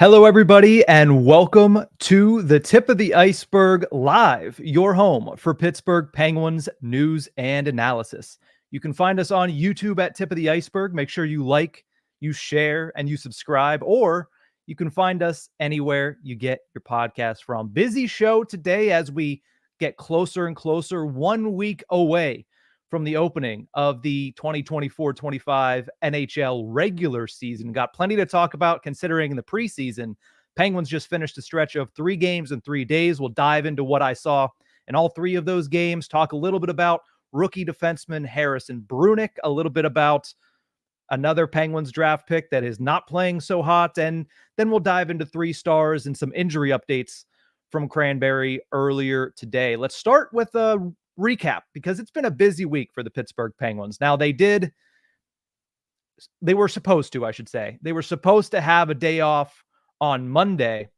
Hello, everybody, and welcome to the Tip of the Ice-Burgh Live, your home for Pittsburgh Penguins news and analysis. You can find us on YouTube at Tip of the Ice-Burgh. Make sure you like, you share, and you subscribe, or you can find us anywhere you get your podcast from. Busy show today as we get closer and closer, 1 week away from the opening of the 2024-25 NHL regular season. Got plenty to talk about considering the preseason. Penguins just finished a stretch of 3 games in 3 days. We'll dive into what I saw in all 3 of those games, talk a little bit about rookie defenseman Harrison Brunik, a little bit about another Penguins draft pick that is not playing so hot, and then we'll dive into 3 stars and some injury updates from Cranberry earlier today. Let's start with a recap because it's been a busy week for the Pittsburgh Penguins. Now they were supposed to, I should say, they were supposed to have a day off on Monday,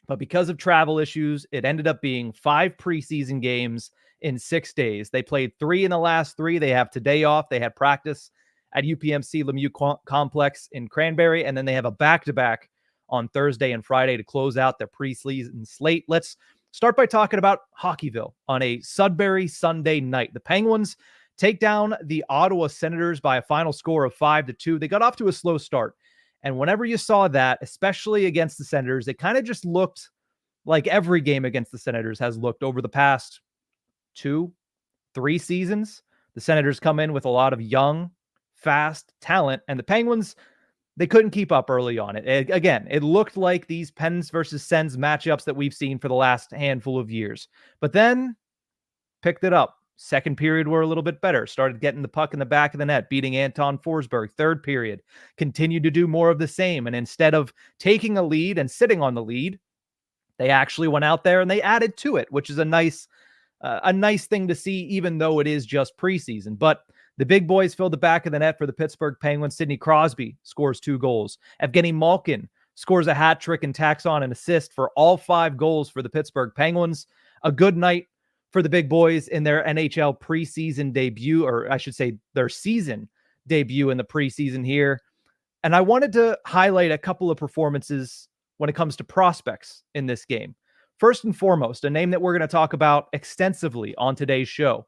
but because of travel issues, it ended up being 5 preseason games in 6 days. They played 3 in the last 3. They have today off. They had practice at UPMC Lemieux Complex in Cranberry, and then they have a back-to-back on Thursday and Friday to close out their preseason slate. Let's start by talking about Hockeyville on a Sudbury Sunday night. The Penguins take down the Ottawa Senators by a final score of 5-2. They got off to a slow start. And whenever you saw that, especially against the Senators, it kind of just looked like every game against the Senators has looked over the past 2-3 seasons. The Senators come in with a lot of young, fast talent, and the Penguins, they couldn't keep up early on. It looked like these Pens versus Sens matchups that we've seen for the last handful of years. But then picked it up. Second period were a little bit better. Started getting the puck in the back of the net, beating Anton Forsberg. Third period continued to do more of the same. And instead of taking a lead and sitting on the lead, they actually went out there and they added to it, which is a nice thing to see, even though it is just preseason. But the big boys filled the back of the net for the Pittsburgh Penguins. Sidney Crosby scores 2 goals. Evgeni Malkin scores a hat trick and tacks on an assist for all 5 goals for the Pittsburgh Penguins. A good night for the big boys in their NHL preseason debut, or I should say their season debut in the preseason here. And I wanted to highlight a couple of performances when it comes to prospects in this game. First and foremost, a name that we're going to talk about extensively on today's show.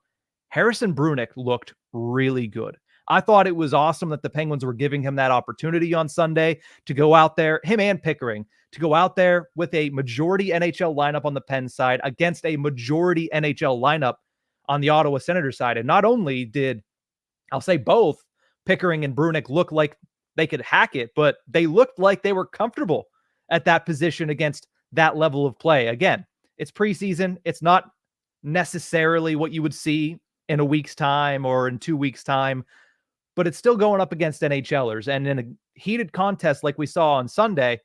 Harrison Brunik looked really good. I thought it was awesome that the Penguins were giving him that opportunity on Sunday to go out there, him and Pickering, to go out there with a majority NHL lineup on the Penn side against a majority NHL lineup on the Ottawa Senators side. And not only did, I'll say both, Pickering and Brunik look like they could hack it, but they looked like they were comfortable at that position against that level of play. Again, it's preseason. It's not necessarily what you would see in a week's time or in 2 weeks' time, but it's still going up against NHLers. And in a heated contest like we saw on Sunday,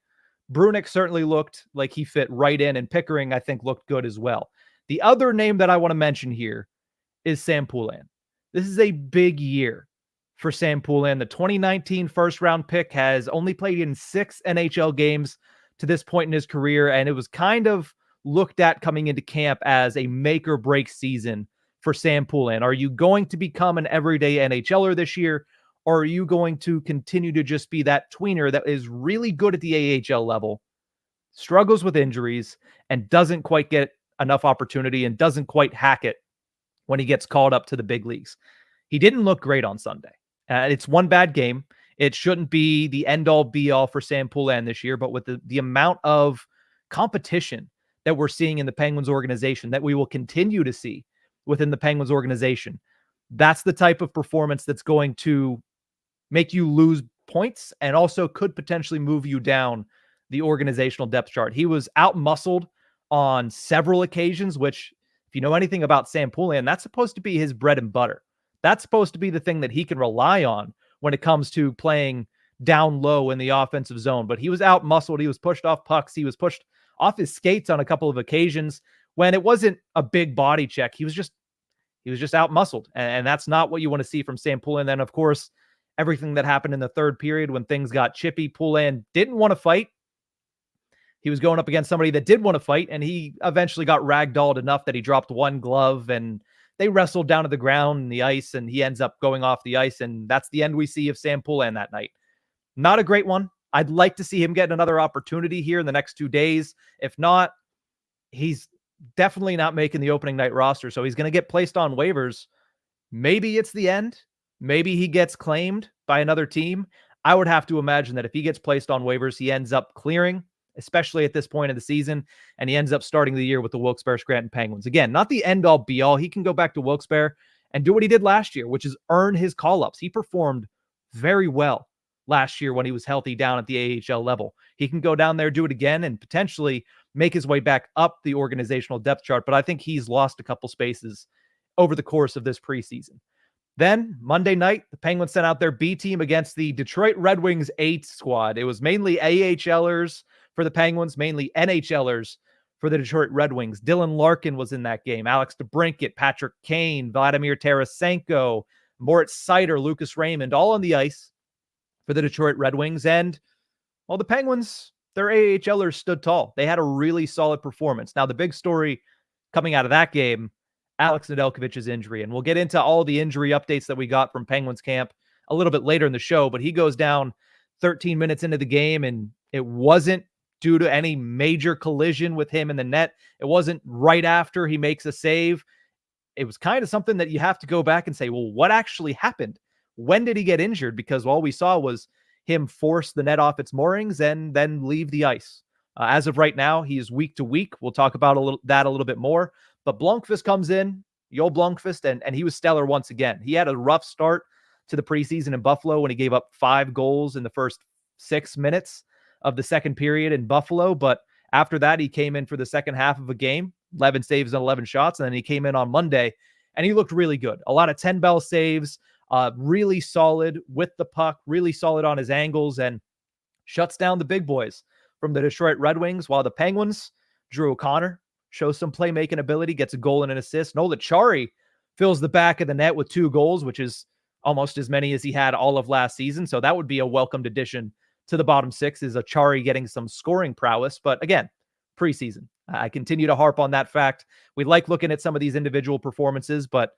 Brunik certainly looked like he fit right in, and Pickering, I think, looked good as well. The other name that I want to mention here is Sam Poulin. This is a big year for Sam Poulin. The 2019 first-round pick has only played in 6 NHL games to this point in his career, and it was kind of looked at coming into camp as a make-or-break season for Sam Poulin. Are you going to become an everyday NHLer this year, or are you going to continue to just be that tweener that is really good at the AHL level, struggles with injuries, and doesn't quite get enough opportunity and doesn't quite hack it when he gets called up to the big leagues? He didn't look great on Sunday. It's one bad game. It shouldn't be the end-all, be-all for Sam Poulin this year, but with the amount of competition that we're seeing in the Penguins organization, that we will continue to see within the Penguins organization, that's the type of performance that's going to make you lose points and also could potentially move you down the organizational depth chart. He was out-muscled on several occasions, which, if you know anything about Sam Poulin, that's supposed to be his bread and butter. That's supposed to be the thing that he can rely on when it comes to playing down low in the offensive zone. But he was out-muscled. He was pushed off pucks. He was pushed off his skates on a couple of occasions when it wasn't a big body check. He was just out-muscled. And that's not what you want to see from Sam Poulin. Then, of course, everything that happened in the third period when things got chippy, Poulin didn't want to fight. He was going up against somebody that did want to fight, and he eventually got ragdolled enough that he dropped one glove, and they wrestled down to the ground and the ice, and he ends up going off the ice, and that's the end we see of Sam Poulin that night. Not a great one. I'd like to see him get another opportunity here in the next 2 days. If not, he's definitely not making the opening night roster. So he's going to get placed on waivers. Maybe it's the end. Maybe he gets claimed by another team. I would have to imagine that if he gets placed on waivers, he ends up clearing, especially at this point of the season, and he ends up starting the year with the Wilkes-Barre Scranton Penguins. Again, not the end-all be-all. He can go back to Wilkes-Barre and do what he did last year, which is earn his call-ups. He performed very well last year when he was healthy down at the AHL level. He can go down there, do it again, and potentially make his way back up the organizational depth chart, but I think he's lost a couple spaces over the course of this preseason. Then, Monday night, the Penguins sent out their B team against the Detroit Red Wings A squad. It was mainly AHLers for the Penguins, mainly NHLers for the Detroit Red Wings. Dylan Larkin was in that game. Alex DeBrincat, Patrick Kane, Vladimir Tarasenko, Moritz Seider, Lucas Raymond, all on the ice for the Detroit Red Wings. And, well, the Penguins, their AHLers stood tall. They had a really solid performance. Now, the big story coming out of that game, Alex Nedeljkovic's injury. And we'll get into all the injury updates that we got from Penguins camp a little bit later in the show, but he goes down 13 minutes into the game, and it wasn't due to any major collision with him in the net. It wasn't right after he makes a save. It was kind of something that you have to go back and say, well, what actually happened? When did he get injured? Because all we saw was him force the net off its moorings and then leave the ice. As of right now, he is week to week. We'll talk about a little bit more. But Blomqvist comes in, the old Blomqvist, and he was stellar once again. He had a rough start to the preseason in Buffalo when he gave up 5 goals in the first 6 minutes of the second period in Buffalo. But after that, he came in for the second half of a game, 11 saves and 11 shots. And then he came in on Monday, and he looked really good. A lot of 10-bell saves, really solid with the puck, really solid on his angles, and shuts down the big boys from the Detroit Red Wings, while the Penguins, Drew O'Connor, shows some playmaking ability, gets a goal and an assist. Noel Acciari fills the back of the net with 2 goals, which is almost as many as he had all of last season. So that would be a welcomed addition to the bottom 6, is Acciari getting some scoring prowess. But again, preseason. I continue to harp on that fact. We like looking at some of these individual performances, but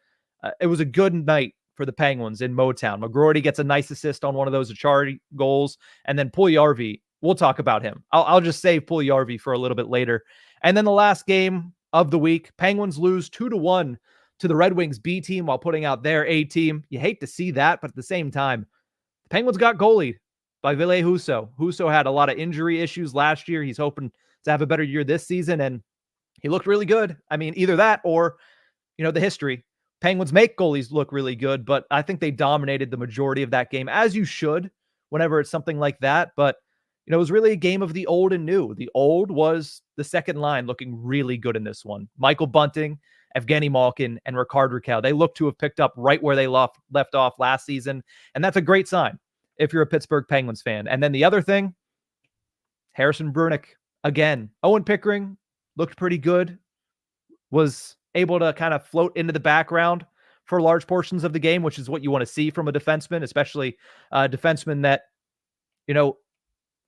it was a good night for the Penguins in Motown. McGroarty gets a nice assist on one of those Acciari goals, and then Puljujarvi, we'll talk about him. I'll just save Puljujarvi for a little bit later. And then the last game of the week, Penguins lose 2-1 to the Red Wings B team while putting out their A team. You hate to see that, but at the same time, the Penguins got goalied by Ville Husso. Husso had a lot of injury issues last year. He's hoping to have a better year this season, and he looked really good. I mean, either that or, the history. Penguins make goalies look really good, but I think they dominated the majority of that game, as you should whenever it's something like that. But it was really a game of the old and new. The old was the second line looking really good in this one. Michael Bunting, Evgeni Malkin, and Rickard Rakell. They look to have picked up right where they left off last season, and that's a great sign if you're a Pittsburgh Penguins fan. And then the other thing, Harrison Brunick, again. Owen Pickering looked pretty good, was able to kind of float into the background for large portions of the game, which is what you want to see from a defenseman, especially a defenseman that,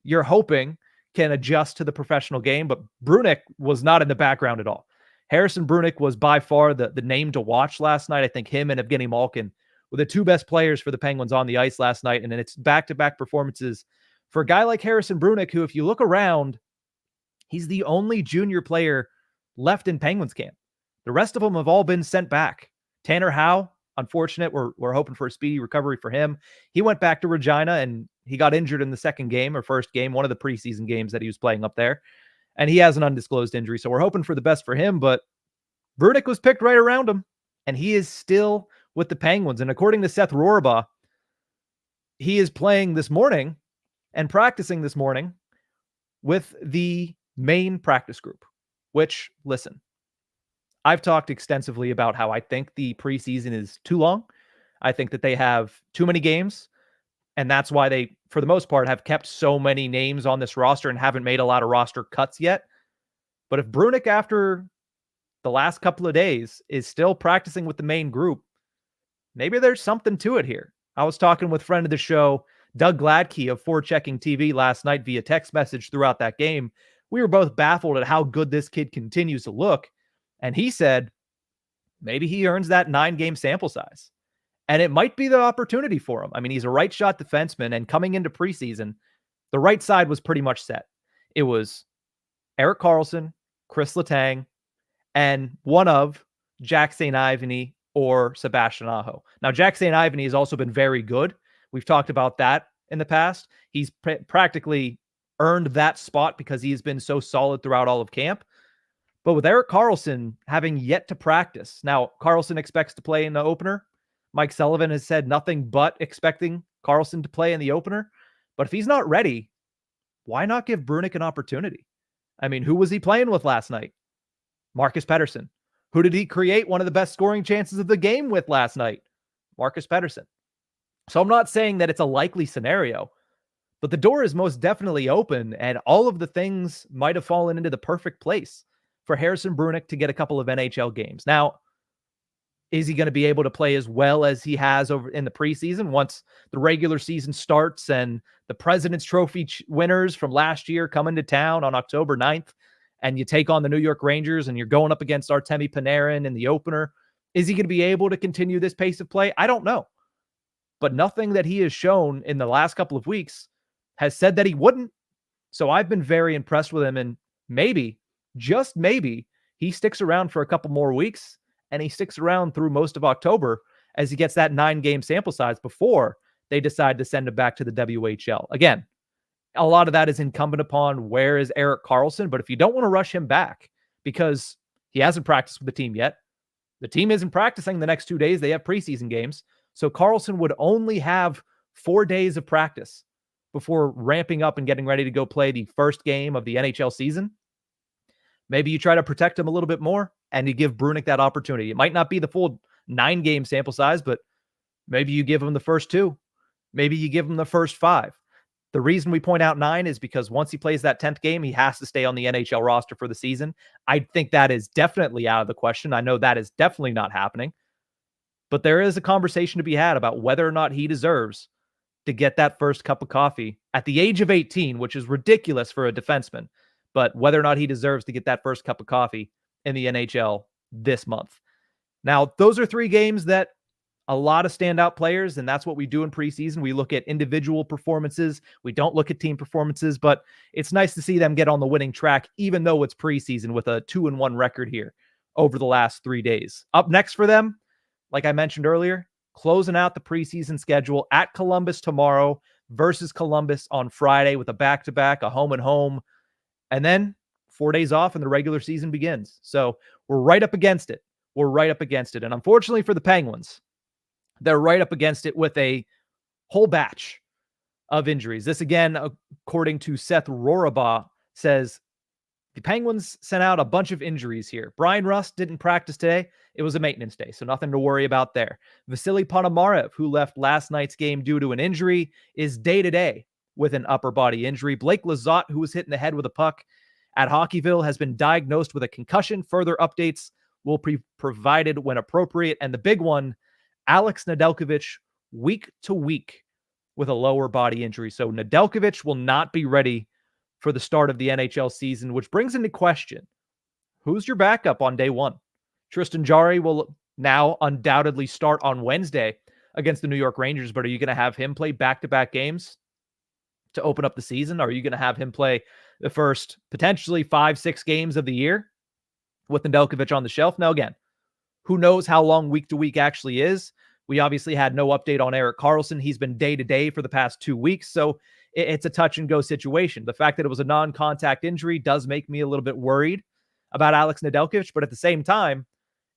you're hoping can adjust to the professional game. But Brunick was not in the background at all. Harrison Brunick was by far the name to watch last night. I think him and Evgeni Malkin were the 2 best players for the Penguins on the ice last night. And then it's back-to-back performances for a guy like Harrison Brunick, who, if you look around, he's the only junior player left in Penguins camp. The rest of them have all been sent back. Tanner Howe, unfortunate. We're hoping for a speedy recovery for him. He went back to Regina, and he got injured in the second game or first game, one of the preseason games that he was playing up there. And he has an undisclosed injury, so we're hoping for the best for him. But Brunick was picked right around him, and he is still with the Penguins. And according to Seth Rohrbaugh, he is playing this morning and practicing this morning with the main practice group, which, listen, I've talked extensively about how I think the preseason is too long. I think that they have too many games, and that's why they, for the most part, have kept so many names on this roster and haven't made a lot of roster cuts yet. But if Brunick, after the last couple of days, is still practicing with the main group, maybe there's something to it here. I was talking with friend of the show, Doug Gladkey of Forechecking TV last night via text message throughout that game. We were both baffled at how good this kid continues to look. And he said, maybe he earns that 9-game sample size. And it might be the opportunity for him. I mean, he's a right shot defenseman, and coming into preseason, The right side was pretty much set. It was Erik Karlsson, Chris Letang, and one of Jack St. Ivany or Sebastian Aho. Now, Jack St. Ivany has also been very good. We've talked about that in the past. He's practically earned that spot because he has been so solid throughout all of camp. But with Erik Karlsson having yet to practice, now Karlsson expects to play in the opener. Mike Sullivan has said nothing but expecting Karlsson to play in the opener. But if he's not ready, why not give Brunick an opportunity? I mean, who was he playing with last night? Marcus Pettersson. Who did he create one of the best scoring chances of the game with last night? Marcus Pettersson. So I'm not saying that it's a likely scenario, but the door is most definitely open, and all of the things might have fallen into the perfect place for Harrison Brunick to get a couple of NHL games. Now, is he going to be able to play as well as he has over in the preseason once the regular season starts and the President's Trophy winners from last year come into town on October 9th and you take on the New York Rangers and you're going up against Artemi Panarin in the opener? Is he going to be able to continue this pace of play? I don't know. But nothing that he has shown in the last couple of weeks has said that he wouldn't. So I've been very impressed with him, and maybe, just maybe, he sticks around for a couple more weeks and he sticks around through most of October as he gets that 9-game sample size before they decide to send him back to the WHL. Again, a lot of that is incumbent upon where is Erik Karlsson, but if you don't want to rush him back because he hasn't practiced with the team yet, the team isn't practicing the next 2 days. They have preseason games. So Karlsson would only have 4 days of practice before ramping up and getting ready to go play the first game of the NHL season. Maybe you try to protect him a little bit more and you give Brunick that opportunity. It might not be the full 9-game sample size, but maybe you give him the first 2. Maybe you give him the first 5. The reason we point out 9 is because once he plays that 10th game, he has to stay on the NHL roster for the season. I think that is definitely out of the question. I know that is definitely not happening. But there is a conversation to be had about whether or not he deserves to get that first cup of coffee at the age of 18, which is ridiculous for a defenseman, but whether or not he deserves to get that first cup of coffee in the NHL this month. Now, those are 3 games that a lot of standout players, and that's what we do in preseason. We look at individual performances. We don't look at team performances, but it's nice to see them get on the winning track, even though it's preseason with a 2-1 record here over the last 3 days. Up next for them, like I mentioned earlier, closing out the preseason schedule at Columbus tomorrow versus Columbus on Friday with a back-to-back, a home and home, and then 4 days off and the regular season begins. So we're right up against it. We're right up against it. And unfortunately for the Penguins, they're right up against it with a whole batch of injuries. This, again, according to Seth Rorabaugh, says the Penguins sent out a bunch of injuries here. Brian Rust didn't practice today. It was a maintenance day, so nothing to worry about there. Vasily Ponomarev, who left last night's game due to an injury, is day-to-day with an upper body injury. Blake Lizotte, who was hit in the head with a puck at Hockeyville, has been diagnosed with a concussion. Further updates will be provided when appropriate. And the big one, Alex Nedeljkovic, week to week with a lower body injury. So Nedeljkovic will not be ready for the start of the NHL season, which brings into question, who's your backup on day one? Tristan Jarry will now undoubtedly start on Wednesday against the New York Rangers, but are you going to have him play back-to-back games to open up the season? Are you going to have him play the first potentially 5-6 games of the year with Nedeljkovic on the shelf? Now, again, who knows how long week to week actually is? We obviously had no update on Erik Karlsson. He's been day-to-day for the past 2 weeks, so it's a touch-and-go situation. The fact that it was a non-contact injury does make me a little bit worried about Alex Nedeljkovic, but at the same time,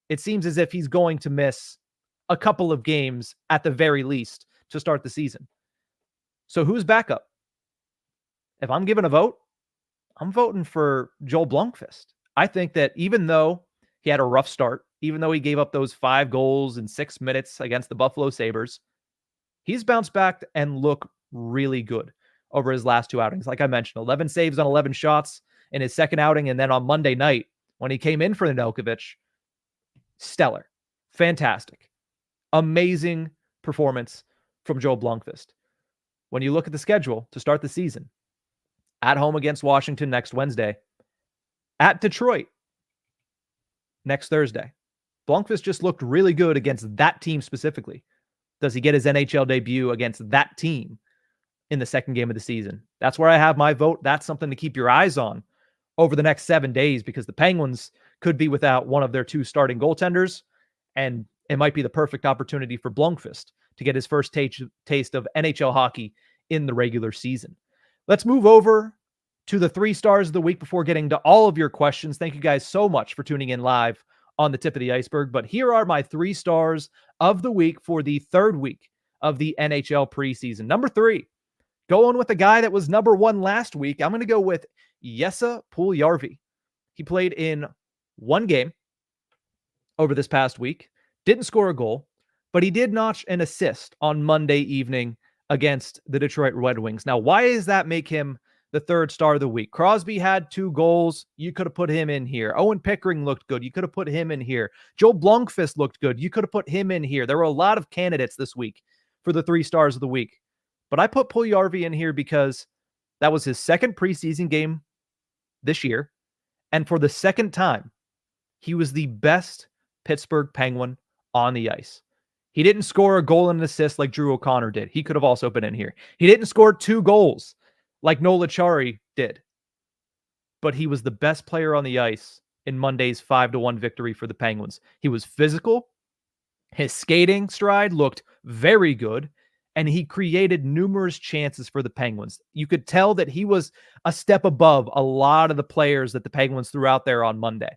it seems as if he's going to miss a couple of games at the very least to start the season. So who's backup? If I'm giving a vote, I'm voting for Joel Blomqvist. I think that even though he had a rough start, even though he gave up those 5 goals in 6 minutes against the Buffalo Sabres, he's bounced back and looked really good over his last 2 outings. Like I mentioned, 11 saves on 11 shots in his second outing, and then on Monday night, when he came in for Nedeljkovic, stellar, fantastic, amazing performance from Joel Blomqvist. When you look at the schedule to start the season, at home against Washington next Wednesday, at Detroit next Thursday. Blomqvist just looked really good against that team specifically. Does he get his NHL debut against that team in the second game of the season. That's where I have my vote. That's something to keep your eyes on over the next 7 days, because the Penguins could be without one of their 2 starting goaltenders, and it might be the perfect opportunity for Blomqvist to get his first taste of NHL hockey in the regular season. Let's move over to the 3 stars of the week before getting to all of your questions. Thank you guys so much for tuning in live on the Tip of the Ice-Burgh. But here are my 3 stars of the week for the 3rd week of the NHL preseason. Number 3, going with the guy that was number 1 last week. I'm going to go with Jesse Puljujärvi. He played in 1 game over this past week, didn't score a goal, but he did notch an assist on Monday evening against the Detroit Red Wings. Now, why does that make him the 3rd star of the week? Crosby had 2 goals. You could have put him in here. Owen Pickering looked good. You could have put him in here. Joel Blomqvist looked good. You could have put him in here. There were a lot of candidates this week for the 3 stars of the week. But I put Puljujärvi in here because that was his 2nd preseason game this year. And for the 2nd time, he was the best Pittsburgh Penguin on the ice. He didn't score a goal and an assist like Drew O'Connor did. He could have also been in here. He didn't score 2 goals like Noel Acciari did. But he was the best player on the ice in Monday's 5-1 victory for the Penguins. He was physical. His skating stride looked very good. And he created numerous chances for the Penguins. You could tell that he was a step above a lot of the players that the Penguins threw out there on Monday.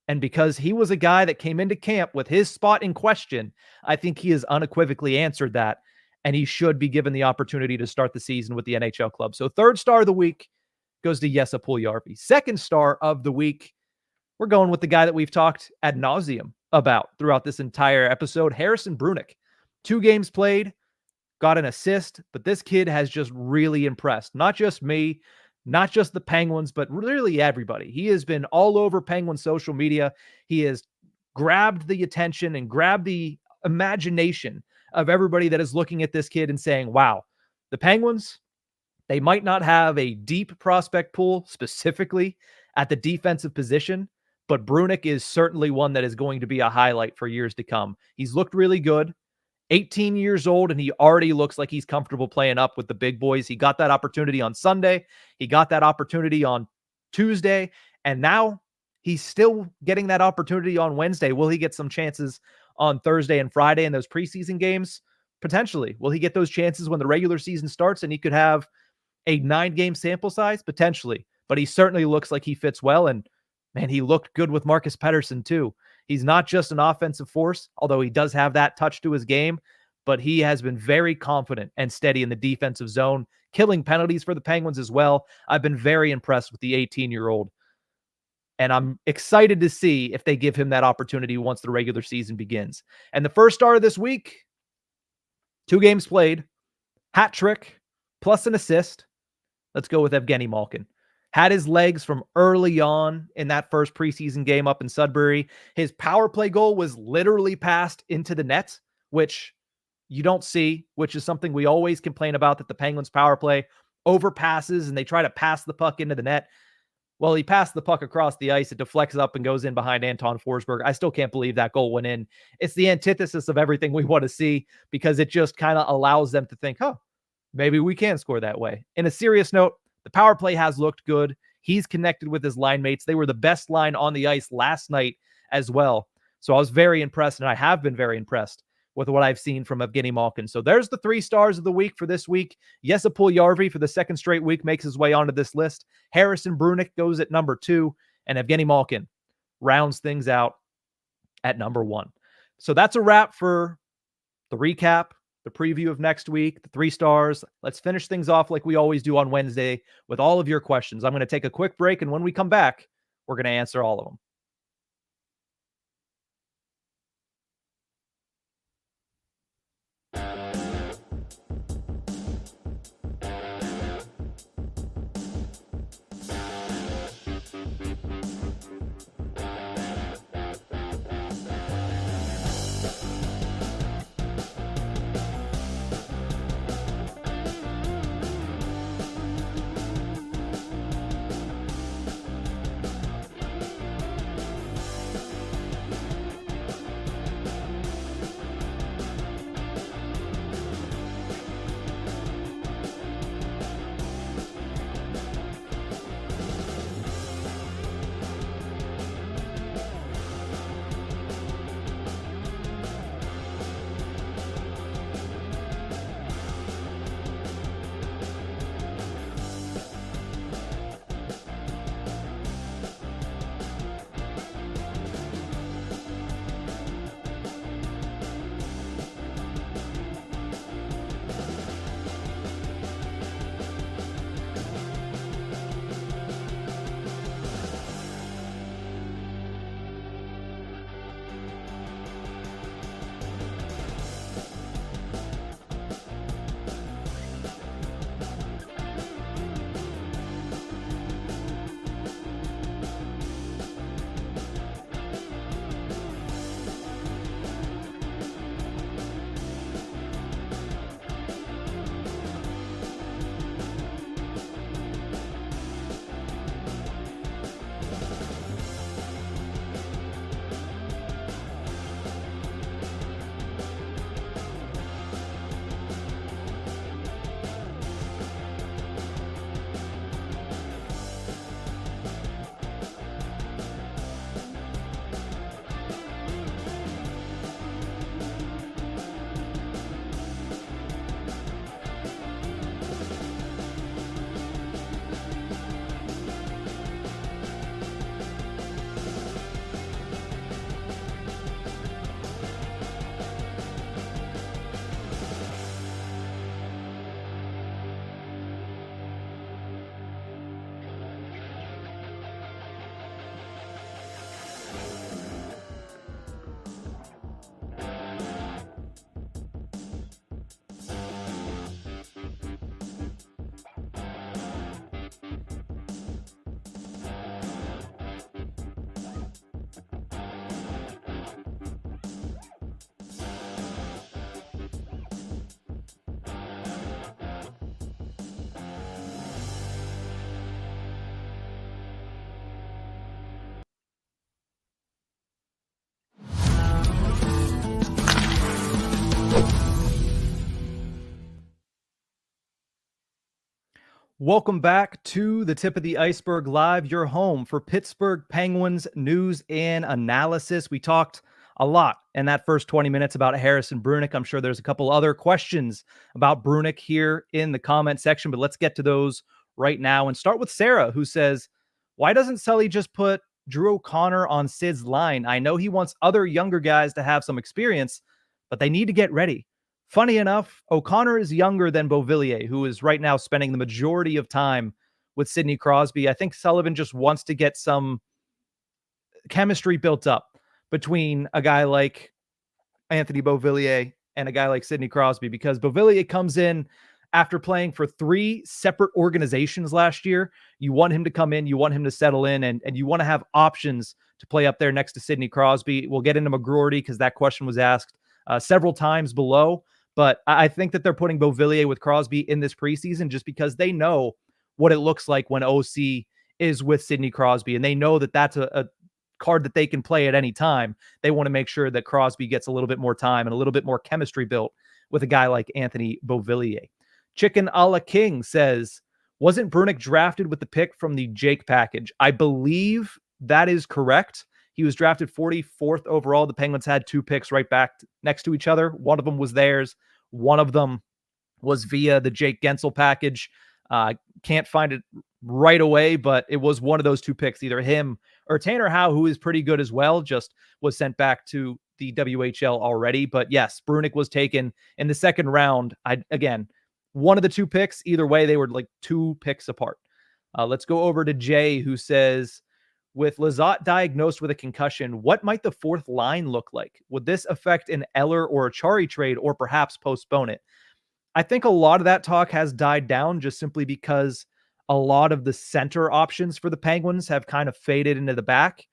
And because he was a guy that came into camp with his spot in question, I think he has unequivocally answered that. And he should be given the opportunity to start the season with the NHL club. So 3rd star of the week goes to Jesse Puljujärvi. 2nd star of the week, we're going with the guy that we've talked ad nauseum about throughout this entire episode, Harrison Brunik. 2 games played, got an assist, but this kid has just really impressed. Not just me, not just the Penguins, but really everybody. He has been all over Penguin social media. He has grabbed the attention and grabbed the imagination of everybody that is looking at this kid and saying, wow, the Penguins, they might not have a deep prospect pool specifically at the defensive position, but Brunik is certainly one that is going to be a highlight for years to come. He's looked really good. 18 years old, and he already looks like he's comfortable playing up with the big boys. He got that opportunity on Sunday. He got that opportunity on Tuesday, and now he's still getting that opportunity on Wednesday. Will he get some chances on Thursday and Friday in those preseason games? Potentially. Will he get those chances when the regular season starts and he could have a 9-game sample size? Potentially. But he certainly looks like he fits well, and man, he looked good with Marcus Pettersson too. He's not just an offensive force, although he does have that touch to his game, but he has been very confident and steady in the defensive zone, killing penalties for the Penguins as well. I've been very impressed with the 18-year-old, and I'm excited to see if they give him that opportunity once the regular season begins. And the 1st star of this week, 2 games played, hat trick, plus an assist. Let's go with Evgeni Malkin. Had his legs from early on in that first preseason game up in Sudbury. His power play goal was literally passed into the net, which you don't see, which is something we always complain about, that the Penguins power play overpasses and they try to pass the puck into the net. Well, he passed the puck across the ice. It deflects up and goes in behind Anton Forsberg. I still can't believe that goal went in. It's the antithesis of everything we want to see, because it just kind of allows them to think, maybe we can score that way. In a serious note, the power play has looked good. He's connected with his line mates. They were the best line on the ice last night as well. So I was very impressed, and I have been very impressed with what I've seen from Evgeni Malkin. So there's the 3 stars of the week for this week. Jesse Puljujärvi for the 2nd straight week makes his way onto this list. Harrison Brunik goes at number 2, and Evgeni Malkin rounds things out at number 1. So that's a wrap for the recap, the preview of next week, the 3 stars. Let's finish things off like we always do on Wednesday with all of your questions. I'm going to take a quick break, and when we come back, we're going to answer all of them. Welcome back to the Tip of the Ice-Burgh Live, your home for Pittsburgh Penguins news and analysis. We talked a lot in that first 20 minutes about Harrison Brunick. I'm sure there's a couple other questions about Brunick here in the comment section, but let's get to those right now and start with Sarah, who says, why doesn't Sully just put Drew O'Connor on Sid's line? I know he wants other younger guys to have some experience, but they need to get ready. Funny enough, O'Connor is younger than Beauvillier, who is right now spending the majority of time with Sidney Crosby. I think Sullivan just wants to get some chemistry built up between a guy like Anthony Beauvillier and a guy like Sidney Crosby, because Beauvillier comes in after playing for 3 separate organizations last year. You want him to come in, you want him to settle in, and you want to have options to play up there next to Sidney Crosby. We'll get into McGroarty because that question was asked several times below. But I think that they're putting Beauvillier with Crosby in this preseason just because they know what it looks like when OC is with Sidney Crosby. And they know that that's a card that they can play at any time. They want to make sure that Crosby gets a little bit more time and a little bit more chemistry built with a guy like Anthony Beauvillier. Chicken a la King says, wasn't Brunick drafted with the pick from the Jake package? I believe that is correct. He was drafted 44th overall. The Penguins had 2 picks right back next to each other. One of them was theirs. One of them was via the Jake Gensel package. Can't find it right away, but it was one of those 2 picks, either him or Tanner Howe, who is pretty good as well, just was sent back to the WHL already. But yes, Brunick was taken in the second round. Again, one of the 2 picks. Either way, they were like 2 picks apart. Let's go over to Jay, who says, with Lizotte diagnosed with a concussion, what might the 4th line look like? Would this affect an Eller or a Chari trade, or perhaps postpone it? I think a lot of that talk has died down just simply because a lot of the center options for the Penguins have kind of faded into the back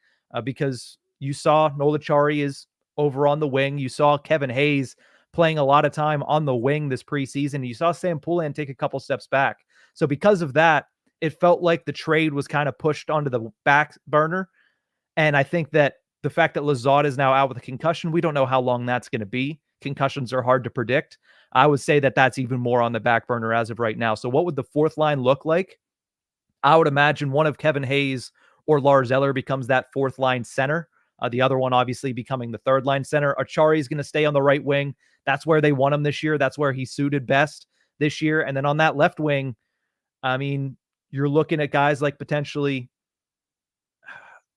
because you saw Nola Chari is over on the wing. You saw Kevin Hayes playing a lot of time on the wing this preseason. You saw Sam Poulin take a couple steps back. So because of that, it felt like the trade was kind of pushed onto the back burner. And I think that the fact that Lizotte is now out with a concussion, we don't know how long that's going to be. Concussions are hard to predict. I would say that that's even more on the back burner as of right now. So what would the 4th line look like? I would imagine one of Kevin Hayes or Lars Eller becomes that 4th line center. The other one obviously becoming the 3rd line center. Achari is going to stay on the right wing. That's where they want him this year. That's where he suited best this year. And then on that left wing, I mean, you're looking at guys like potentially,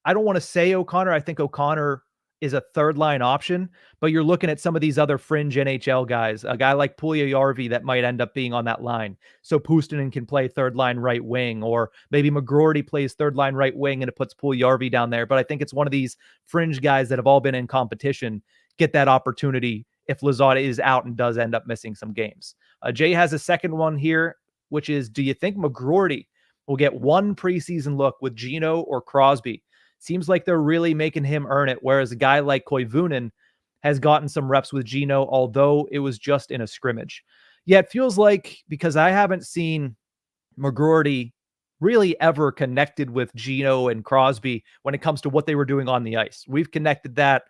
I don't want to say O'Connor. I think O'Connor is a 3rd line option, but you're looking at some of these other fringe NHL guys, a guy like Puljujärvi that might end up being on that line. So Puustinen can play 3rd line right wing, or maybe McGroarty plays 3rd line right wing and it puts Puljujärvi down there. But I think it's one of these fringe guys that have all been in competition get that opportunity if Lizotte is out and does end up missing some games. Jay has a second one here, which is, do you think McGroarty will get one preseason look with Gino or Crosby? Seems like they're really making him earn it, whereas a guy like Koivunen has gotten some reps with Gino, although it was just in a scrimmage. Yeah, it feels like, because I haven't seen McGroarty really ever connected with Gino and Crosby when it comes to what they were doing on the ice. We've connected that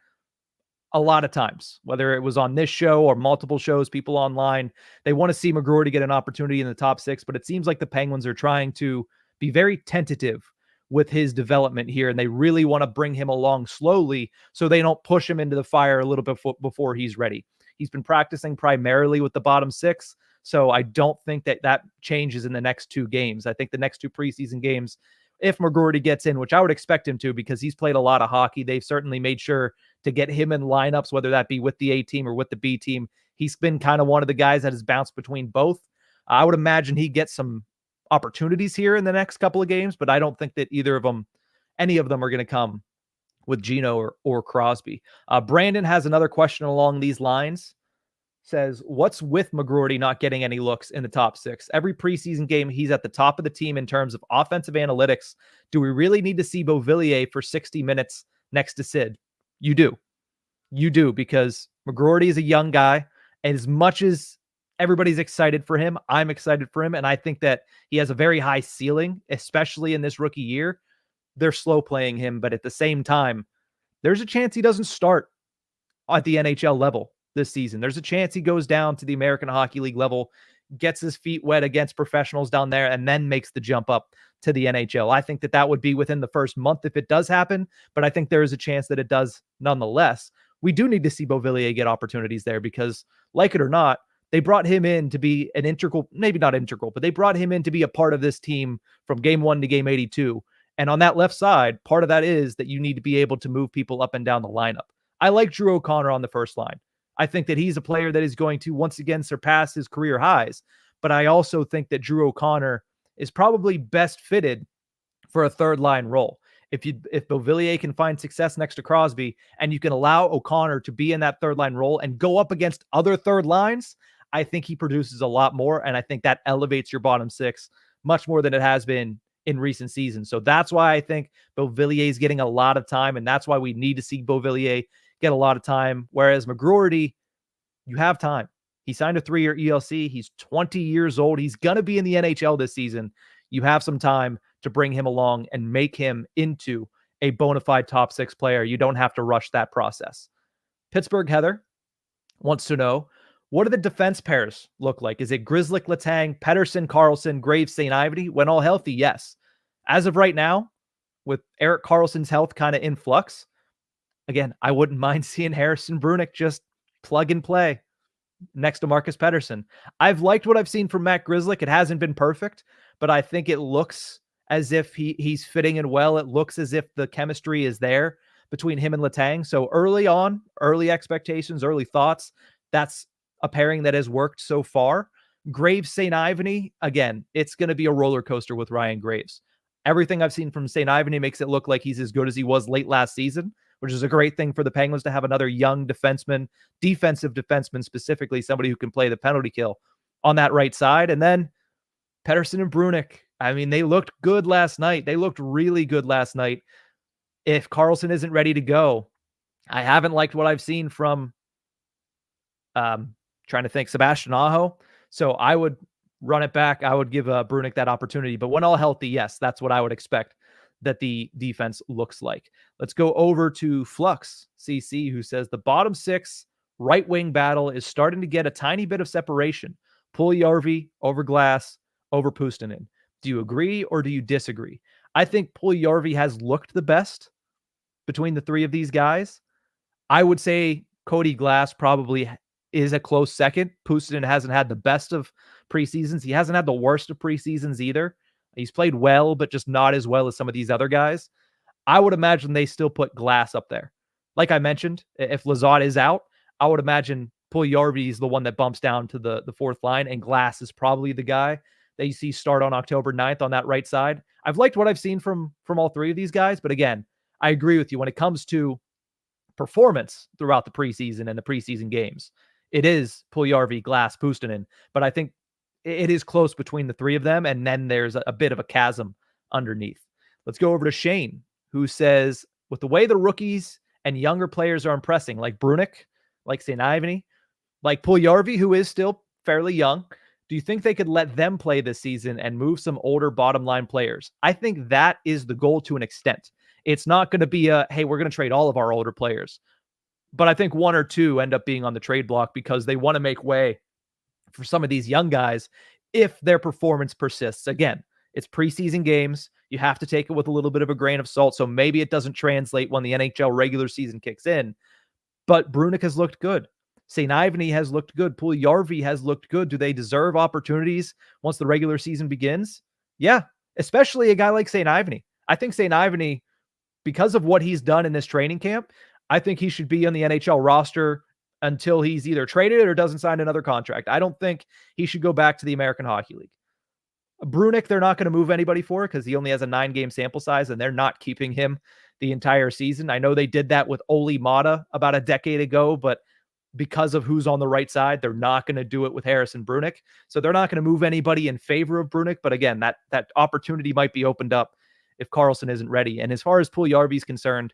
a lot of times, whether it was on this show or multiple shows, people online, they want to see McGroarty get an opportunity in the top 6, but it seems like the Penguins are trying to be very tentative with his development here, and they really want to bring him along slowly so they don't push him into the fire a little bit before he's ready. He's been practicing primarily with the bottom 6, so I don't think that that changes in the next 2 games. I think the next 2 preseason games, if McGroarty gets in, which I would expect him to because he's played a lot of hockey, they've certainly made sure to get him in lineups, whether that be with the A team or with the B team. He's been kind of one of the guys that has bounced between both. I would imagine he gets some opportunities here in the next couple of games, but I don't think that any of them are going to come with Gino or Crosby. Brandon has another question along these lines. Says, what's with McGroarty not getting any looks in the top 6? Every preseason game, he's at the top of the team in terms of offensive analytics. Do we really need to see Beauvillier for 60 minutes next to Sid? You do. You do, because McGroarty is a young guy, and as much as everybody's excited for him, I'm excited for him, and I think that he has a very high ceiling, especially in this rookie year. They're slow playing him, but at the same time, there's a chance he doesn't start at the NHL level this season. There's a chance he goes down to the American Hockey League level. gets his feet wet against professionals down there, and then makes the jump up to the NHL. I think that would be within the first month if it does happen, but I think there is a chance that it does nonetheless. We do need to see Beauvillier get opportunities there because, like it or not, they brought him in to be an integral, maybe not integral, but they brought him in to be a part of this team from game 1 to game 82. And on that left side, part of that is that you need to be able to move people up and down the lineup. I like Drew O'Connor on the first line. I think that he's a player that is going to once again surpass his career highs. But I also think that Drew O'Connor is probably best fitted for a third line role. If Beauvillier can find success next to Crosby and you can allow O'Connor to be in that third line role and go up against other third lines, I think he produces a lot more. And I think that elevates your bottom six much more than it has been in recent seasons. So that's why I think Beauvillier is getting a lot of time. And that's why we need to see Beauvillier get a lot of time. Whereas McGroarty, you have time. He signed a 3-year ELC. He's 20 years old. He's going to be in the NHL this season. You have some time to bring him along and make him into a bona fide top 6 player. You don't have to rush that process. Pittsburgh Heather wants to know, what do the defense pairs look like? Is it Grzelcyk, Letang, Pettersson, Karlsson, Graves, St. Ivany? When all healthy, yes. As of right now, with Erik Karlsson's health kind of in flux, again, I wouldn't mind seeing Harrison Brunick just plug and play next to Marcus Pettersson. I've liked what I've seen from Matt Grzelcyk. It hasn't been perfect, but I think it looks as if he's fitting in well. It looks as if the chemistry is there between him and Letang. So early on, early expectations, early thoughts, that's a pairing that has worked so far. Graves, St. Ivany, again, it's going to be a roller coaster with Ryan Graves. Everything I've seen from St. Ivany makes it look like he's as good as he was late last season, which is a great thing for the Penguins to have another young defenseman, defensive defenseman specifically, somebody who can play the penalty kill on that right side. And then Pettersson and Brunick, I mean, they looked good last night. They looked really good last night. If Karlsson isn't ready to go, I haven't liked what I've seen from trying to think, Sebastian Aho. So I would run it back. I would give Brunick that opportunity. But when all healthy, yes, that's what I would expect that the defense looks like. Let's go over to Flux CC, who says the bottom 6 right wing battle is starting to get a tiny bit of separation. Puljujarvi over Glass over Puustinen. Do you agree or do you disagree? I think Puljujarvi has looked the best between the 3 of these guys. I would say Cody Glass probably is a close second. Puustinen hasn't had the best of preseasons. He hasn't had the worst of preseasons either. He's played well, but just not as well as some of these other guys. I would imagine they still put Glass up there. Like I mentioned, if Lizotte is out, I would imagine Puljujarvi is the one that bumps down to the 4th line, and Glass is probably the guy that you see start on October 9th on that right side. I've liked what I've seen from all 3 of these guys, but again, I agree with you when it comes to performance throughout the preseason and the preseason games. It is Puljujarvi, Glass, Puustinen, but I think it is close between the 3 of them, and then there's a bit of a chasm underneath. Let's go over to Shane, who says, with the way the rookies and younger players are impressing, like Brunick, like St. Ivany, like Puljujarvi, who is still fairly young, do you think they could let them play this season and move some older bottom line players? I think that is the goal to an extent. It's not going to be hey, we're going to trade all of our older players. But I think 1 or 2 end up being on the trade block because they want to make way for some of these young guys if their performance persists. Again, it's preseason games. You have to take it with a little bit of a grain of salt. So maybe it doesn't translate when the NHL regular season kicks in. But Brunick has looked good. St. Ivany has looked good. Puljujarvi has looked good. Do they deserve opportunities once the regular season begins? Yeah, especially a guy like St. Ivany. I think St. Ivany, because of what he's done in this training camp, I think he should be on the NHL roster until he's either traded or doesn't sign another contract. I don't think he should go back to the American Hockey League. Brunick, they're not going to move anybody for because he only has a 9-game sample size, and they're not keeping him the entire season. I know they did that with Olli Mata about a decade ago, but because of who's on the right side, they're not going to do it with Harrison Brunick. So they're not going to move anybody in favor of Brunick. But again, that opportunity might be opened up if Karlsson isn't ready. And as far as Puljujarvi is concerned,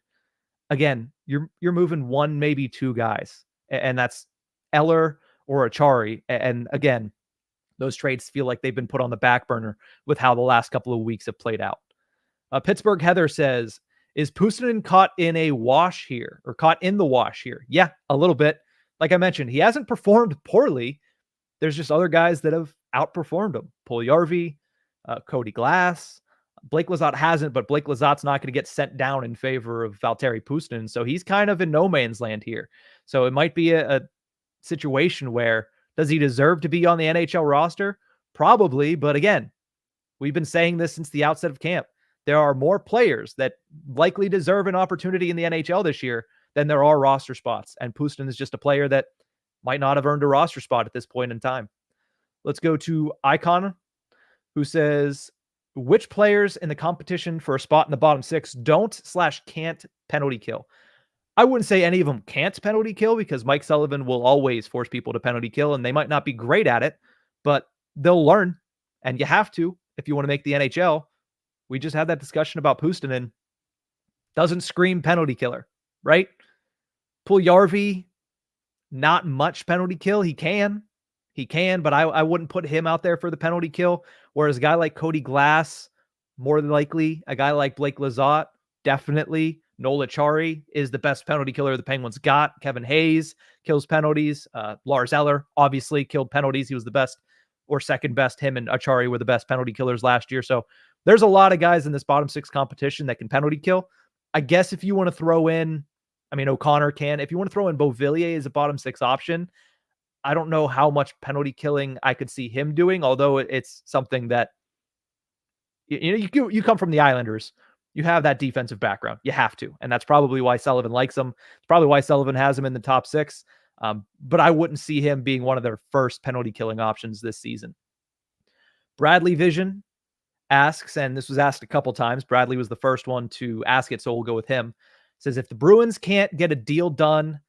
again, you're moving 1, maybe 2 guys, and that's Eller or Achari. And again, those trades feel like they've been put on the back burner with how the last couple of weeks have played out. Pittsburgh Heather says, is Puustinen caught in a wash here, or caught in the wash here? Yeah, a little bit. Like I mentioned, he hasn't performed poorly. There's just other guys that have outperformed them. Puljujarvi, Cody Glass. Blake Lizotte hasn't, but Blake Lizotte's not going to get sent down in favor of Valtteri Puustinen. So he's kind of in no man's land here. So it might be a situation where, does he deserve to be on the NHL roster? Probably. But again, we've been saying this since the outset of camp. There are more players that likely deserve an opportunity in the NHL this year than there are roster spots. And Puustinen is just a player that might not have earned a roster spot at this point in time. Let's go to Icon, who says, which players in the competition for a spot in the bottom six don't/can't penalty kill? I wouldn't say any of them can't penalty kill, because Mike Sullivan will always force people to penalty kill, and they might not be great at it, but they'll learn, and you have to if you want to make the NHL. We just had that discussion about Puustinen. Doesn't scream penalty killer, right? Puljujarvi, not much penalty kill. He can, but I wouldn't put him out there for the penalty kill. Whereas a guy like Cody Glass, more than likely. A guy like Blake Lizotte, definitely. Noel Acciari is the best penalty killer the Penguins got. Kevin Hayes kills penalties. Lars Eller obviously killed penalties. He was the best or second best. Him and Acciari were the best penalty killers last year. So there's a lot of guys in this bottom six competition that can penalty kill. I guess if you want to throw in, O'Connor can. If you want to throw in Beauvillier as a bottom six option, I don't know how much penalty killing I could see him doing, although it's something that, you come from the Islanders. You have that defensive background. You have to. And that's probably why Sullivan likes him. It's probably why Sullivan has him in the top six. But I wouldn't see him being one of their first penalty killing options this season. Bradley Vision asks, and this was asked a couple times. Bradley was the first one to ask it, so we'll go with him. Says, if the Bruins can't get a deal done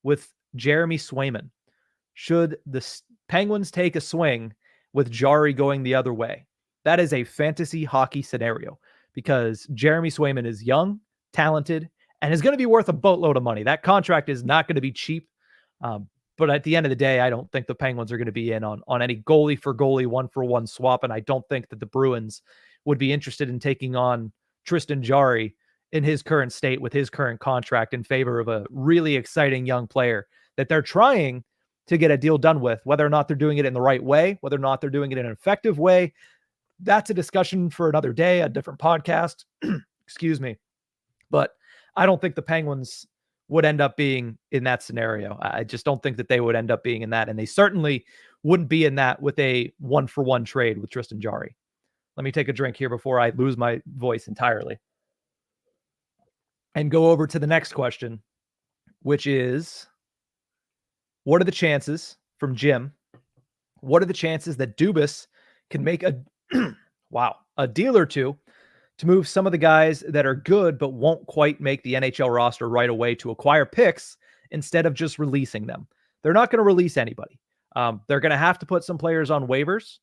with Jeremy Swayman, should the Penguins take a swing with Jari going the other way? That is a fantasy hockey scenario, because Jeremy Swayman is young, talented, and is going to be worth a boatload of money. That contract is not going to be cheap. But at the end of the day, I don't think the Penguins are going to be in on any goalie for goalie, 1-for-1 swap. And I don't think that the Bruins would be interested in taking on Tristan Jarry in his current state with his current contract in favor of a really exciting young player that they're trying to get a deal done with. Whether or not they're doing it in the right way, whether or not they're doing it in an effective way, that's a discussion for another day, a different podcast. Excuse me. But I don't think the Penguins would end up being in that scenario. I just don't think that they would end up being in that. And they certainly wouldn't be in that with a 1-for-1 trade with Tristan Jarry. Let me take a drink here before I lose my voice entirely. And go over to the next question, which is, what are the chances, from Jim, what are the chances that Dubas can make a deal or two to move some of the guys that are good but won't quite make the NHL roster right away to acquire picks instead of just releasing them? They're not going to release anybody. They're going to have to put some players on waivers.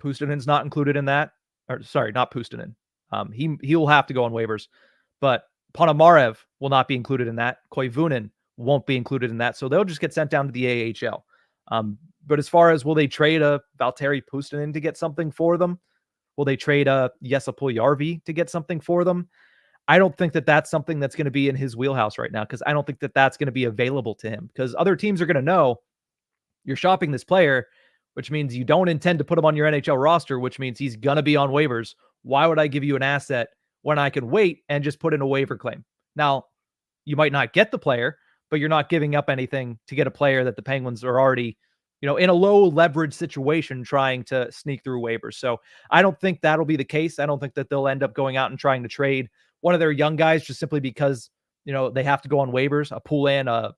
Puustinen's not included in that. Or sorry, not Puustinen. He'll have to go on waivers. But Ponomarev will not be included in that. Koivunen won't be included in that. So they'll just get sent down to the AHL. But as far as, will they trade a Valtteri Puustinen to get something for them? Will they trade a Jesse Puljujarvi to get something for them? I don't think that that's something that's going to be in his wheelhouse right now, because I don't think that that's going to be available to him, because other teams are going to know you're shopping this player, which means you don't intend to put him on your NHL roster, which means he's going to be on waivers. Why would I give you an asset when I can wait and just put in a waiver claim? Now, you might not get the player, but you're not giving up anything to get a player that the Penguins are already, in a low leverage situation trying to sneak through waivers. So I don't think that'll be the case. I don't think that they'll end up going out and trying to trade one of their young guys just simply because, they have to go on waivers. A Poulin, a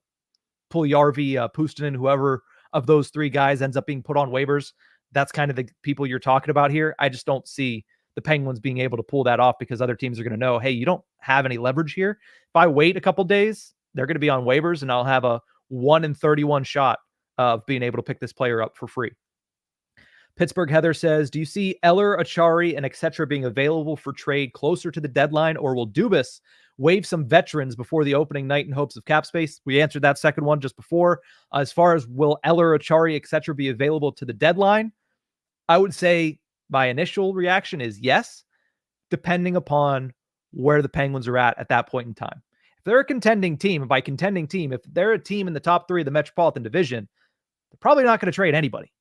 Puljujarvi, a Puustinen, whoever of those three guys ends up being put on waivers. That's kind of the people you're talking about here. I just don't see the Penguins being able to pull that off, because other teams are going to know, hey, you don't have any leverage here. If I wait a couple days, they're going to be on waivers and I'll have a 1 in 31 shot of being able to pick this player up for free. Pittsburgh Heather says, do you see Eller, Acciari, and etc. being available for trade closer to the deadline, or will Dubas waive some veterans before the opening night in hopes of cap space? We answered that second one just before. As far as will Eller, Acciari, etc. be available to the deadline, I would say my initial reaction is yes, depending upon where the Penguins are at that point in time. If they're a contending team, and by contending team, if they're a team in the top 3 of the Metropolitan Division, they're probably not going to trade anybody.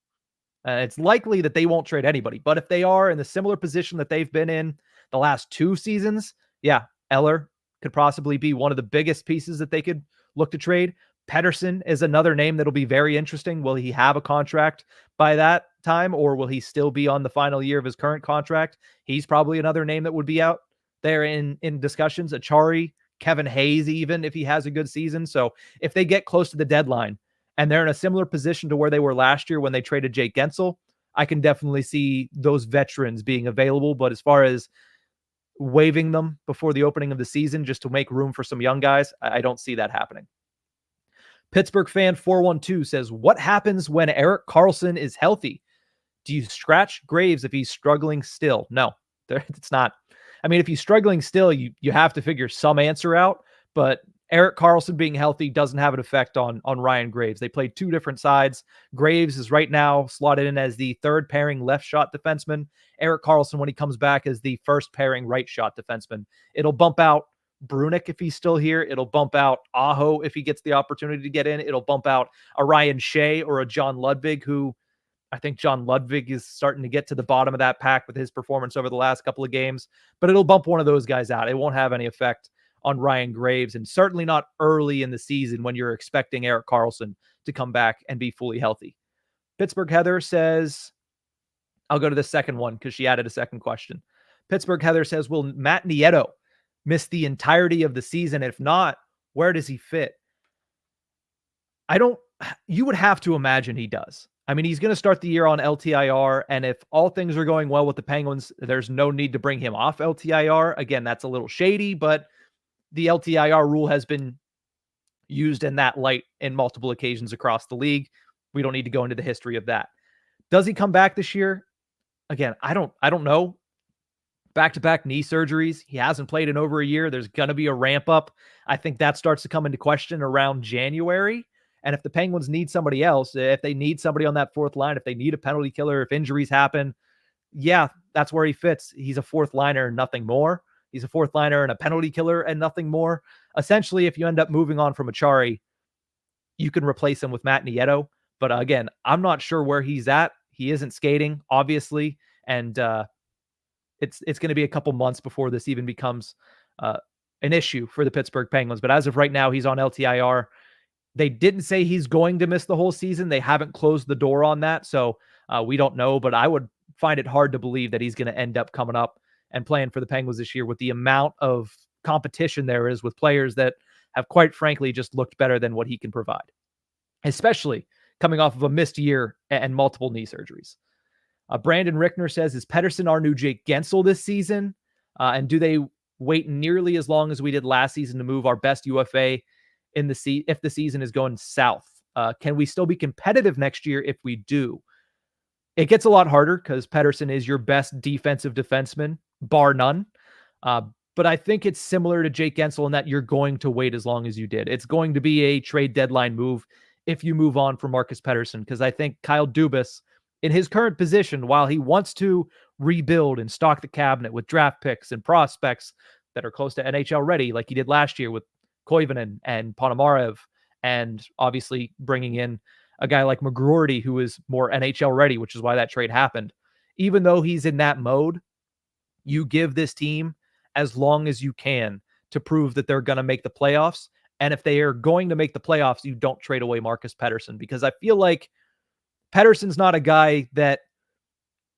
It's likely that they won't trade anybody, but if they are in the similar position that they've been in the last 2 seasons, yeah, Eller could possibly be one of the biggest pieces that they could look to trade. Pettersson is another name that'll be very interesting. Will he have a contract by that time, or will he still be on the final year of his current contract? He's probably another name that would be out there in discussions. Achari, Kevin Hayes, even if he has a good season. So if they get close to the deadline and they're in a similar position to where they were last year when they traded Jake Gensel, I can definitely see those veterans being available. But as far as waiving them before the opening of the season just to make room for some young guys, I don't see that happening. Pittsburgh fan 412 says, what happens when Erik Karlsson is healthy? Do you scratch Graves if he's struggling still? No, it's not. I mean, if he's struggling still, you have to figure some answer out, but Erik Karlsson being healthy doesn't have an effect on Ryan Graves. They played 2 different sides. Graves is right now slotted in as the 3rd pairing left shot defenseman. Erik Karlsson, when he comes back, is the 1st pairing right shot defenseman. It'll bump out Brunick if he's still here. It'll bump out Aho if he gets the opportunity to get in. It'll bump out a Ryan Shea or a John Ludwig, who I think John Ludwig is starting to get to the bottom of that pack with his performance over the last couple of games. But it'll bump one of those guys out. It won't have any effect on Ryan Graves, and certainly not early in the season when you're expecting Erik Karlsson to come back and be fully healthy. Pittsburgh Heather says, I'll go to the second one because she added a second question. Pittsburgh Heather says, will Matt Nieto miss the entirety of the season? If not, where does he fit? You would have to imagine he does. I mean, he's going to start the year on LTIR, and if all things are going well with the Penguins, there's no need to bring him off LTIR. Again, that's a little shady, but the LTIR rule has been used in that light in multiple occasions across the league. We don't need to go into the history of that. Does he come back this year? Again, I don't know. Back-to-back knee surgeries. He hasn't played in over a year. There's going to be a ramp up. I think that starts to come into question around January. And if the Penguins need somebody else, if they need somebody on that 4th line, if they need a penalty killer, if injuries happen, yeah, that's where he fits. He's a 4th liner and nothing more. He's a 4th liner and a penalty killer and nothing more. Essentially, if you end up moving on from Achari, you can replace him with Matt Nieto. But again, I'm not sure where he's at. He isn't skating, obviously. And it's going to be a couple months before this even becomes an issue for the Pittsburgh Penguins. But as of right now, he's on LTIR. They didn't say he's going to miss the whole season. They haven't closed the door on that. So we don't know. But I would find it hard to believe that he's going to end up coming up and playing for the Penguins this year with the amount of competition there is with players that have quite frankly just looked better than what he can provide, especially coming off of a missed year and multiple knee surgeries. Brandon Rickner says, is Pettersson our new Jake Gensel this season? And do they wait nearly as long as we did last season to move our best UFA if the season is going south? Can we still be competitive next year if we do? It gets a lot harder because Pettersson is your best defensive defenseman, bar none. But I think it's similar to Jake Gensel in that you're going to wait as long as you did. It's going to be a trade deadline move if you move on from Marcus Pettersson, because I think Kyle Dubas, in his current position, while he wants to rebuild and stock the cabinet with draft picks and prospects that are close to NHL ready, like he did last year with Koivunen and Ponomarev, and obviously bringing in a guy like McGroarty, who is more NHL ready, which is why that trade happened. Even though he's in that mode, you give this team as long as you can to prove that they're going to make the playoffs. And if they are going to make the playoffs, you don't trade away Marcus Pettersson, because I feel like Pettersson's not a guy that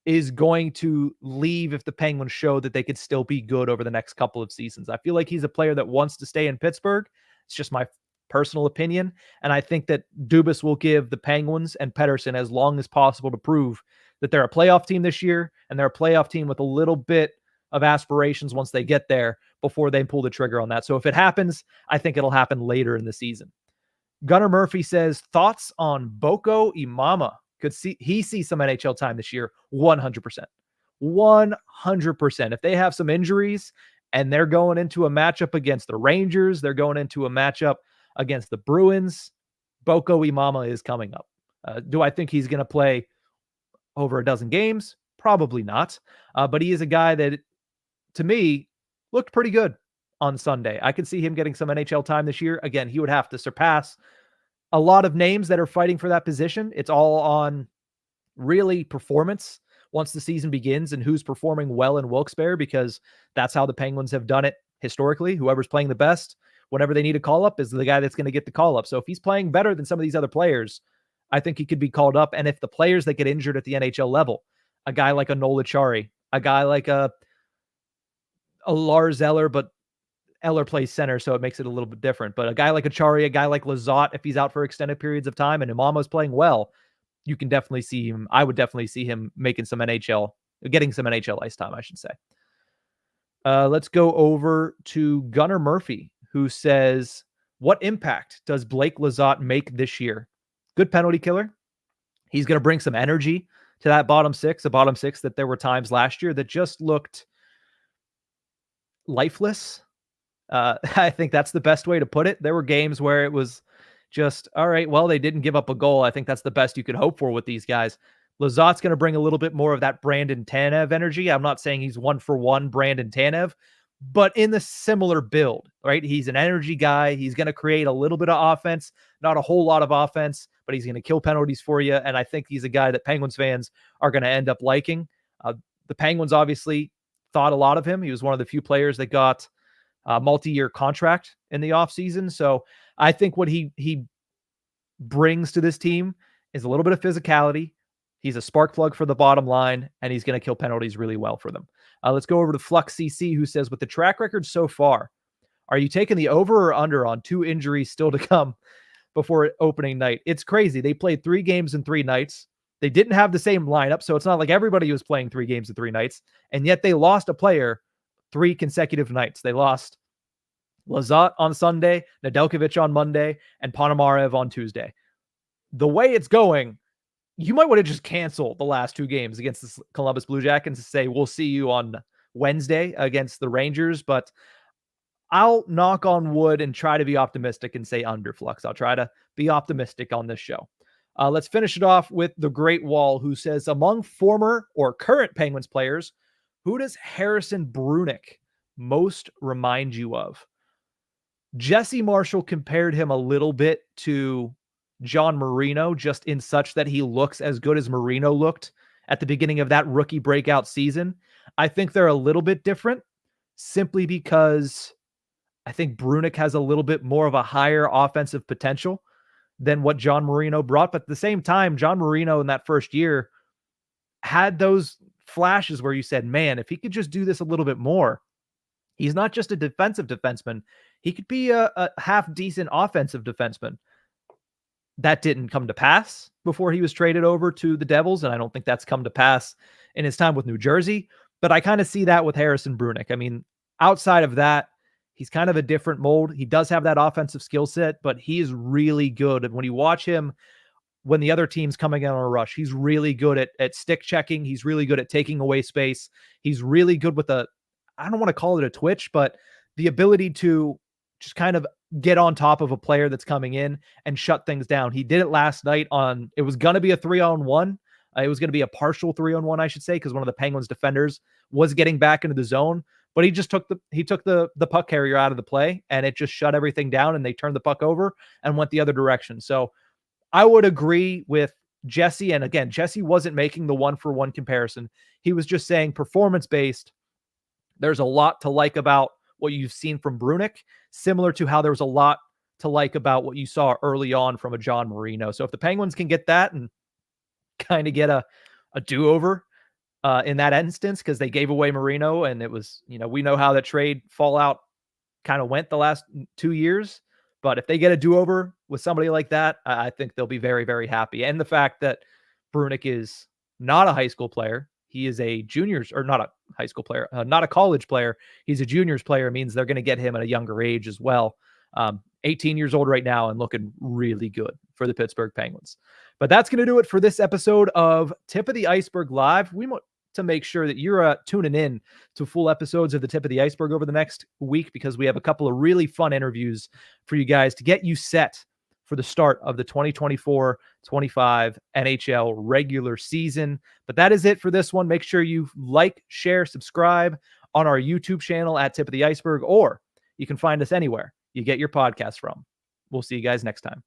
is going to leave if the Penguins show that they could still be good over the next couple of seasons. I feel like he's a player that wants to stay in Pittsburgh. It's just my personal opinion. And I think that Dubas will give the Penguins and Pettersson as long as possible to prove that they're a playoff team this year, and they're a playoff team with a little bit of aspirations once they get there before they pull the trigger on that. So if it happens, I think it'll happen later in the season. Gunnar Murphy says, thoughts on Boko Imama? Could he see some NHL time this year? 100%. 100%. If they have some injuries and they're going into a matchup against the Rangers, they're going into a matchup against the Bruins, Boko Imama is coming up. Do I think he's going to play over a dozen games? Probably not. But he is a guy that, to me, looked pretty good on Sunday. I could see him getting some NHL time this year. Again, he would have to surpass a lot of names that are fighting for that position. It's all on really performance once the season begins and who's performing well in Wilkes-Barre, because that's how the Penguins have done it historically. Whoever's playing the best, whenever they need a call up, is the guy that's going to get the call up. So if he's playing better than some of these other players, I think he could be called up. And if the players that get injured at the NHL level, a guy like a Noel Acciari, a guy like a Lars Eller, but Eller plays center, so it makes it a little bit different. But a guy like Acciari, a guy like Lizotte, if he's out for extended periods of time and Imama's playing well, you can definitely see him. I would definitely see him getting some NHL ice time, I should say. Let's go over to Gunnar Murphy, who says, what impact does Blake Lizotte make this year? Good penalty killer. He's going to bring some energy to that bottom six, a bottom six that there were times last year that just looked lifeless. I think that's the best way to put it. There were games where it was just, all right, well, they didn't give up a goal. I think that's the best you could hope for with these guys. Lizotte's going to bring a little bit more of that Brandon Tanev energy. I'm not saying he's 1-for-1 Brandon Tanev, but in the similar build, right? He's an energy guy. He's going to create a little bit of offense, not a whole lot of offense, but he's going to kill penalties for you. And I think he's a guy that Penguins fans are going to end up liking. The Penguins obviously thought a lot of him. He was one of the few players that got a multi-year contract in the offseason. So I think what he brings to this team is a little bit of physicality. He's a spark plug for the bottom line, and he's going to kill penalties really well for them. Let's go over to Flux CC, who says, with the track record so far, are you taking the over or under on 2 injuries still to come before opening night? It's crazy. They played 3 games in 3 nights. They didn't have the same lineup, so it's not like everybody was playing 3 games in 3 nights, and yet they lost a player 3 consecutive nights. They lost Lizotte on Sunday, Nedeljkovic on Monday, and Ponomarev on Tuesday. The way it's going, you might want to just cancel the last 2 games against the Columbus Blue Jackets and say, we'll see you on Wednesday against the Rangers. But I'll knock on wood and try to be optimistic and say under, Flux. I'll try to be optimistic on this show. Let's finish it off with the Great Wall, who says, among former or current Penguins players, who does Harrison Brunick most remind you of? Jesse Marshall compared him a little bit to John Marino, just in such that he looks as good as Marino looked at the beginning of that rookie breakout season. I think they're a little bit different simply because I think Brunick has a little bit more of a higher offensive potential than what John Marino brought. But at the same time, John Marino in that first year had those flashes where you said, man, if he could just do this a little bit more, he's not just a defensive defenseman. He could be a half decent offensive defenseman. That didn't come to pass before he was traded over to the Devils, and I don't think that's come to pass in his time with New Jersey. But I kind of see that with Harrison Brunick. I mean, outside of that, he's kind of a different mold. He does have that offensive skill set, but he is really good. And when you watch him, when the other team's coming in on a rush, he's really good at stick checking. He's really good at taking away space. He's really good with I don't want to call it a twitch, but the ability to just kind of get on top of a player that's coming in and shut things down. He did it last night it was going to be a 3-on-1. It was going to be a partial 3-on-1, I should say, because one of the Penguins defenders was getting back into the zone, but he just took the puck carrier out of the play, and it just shut everything down, and they turned the puck over and went the other direction. So I would agree with Jesse. And again, Jesse wasn't making the 1-for-1 comparison. He was just saying performance-based. There's a lot to like about what you've seen from Brunick, similar to how there was a lot to like about what you saw early on from a John Marino. So if the Penguins can get that and kind of get a do-over in that instance, because they gave away Marino, and it was, we know how that trade fallout kind of went the last 2 years. But if they get a do-over with somebody like that, I think they'll be very, very happy. And the fact that Brunick is not a high school player, he is a juniors, or not a high school player, not a college player. He's a juniors player, means they're going to get him at a younger age as well. 18 years old right now and looking really good for the Pittsburgh Penguins. But that's going to do it for this episode of Tip of the Ice-Burgh Live. We want to make sure that you're tuning in to full episodes of the Tip of the Ice-Burgh over the next week, because we have a couple of really fun interviews for you guys to get you set for the start of the 2024-25 NHL regular season. But that is it for this one. Make sure you like, share, subscribe on our YouTube channel at Tip of the Ice-Burgh, or you can find us anywhere you get your podcast from. We'll see you guys next time.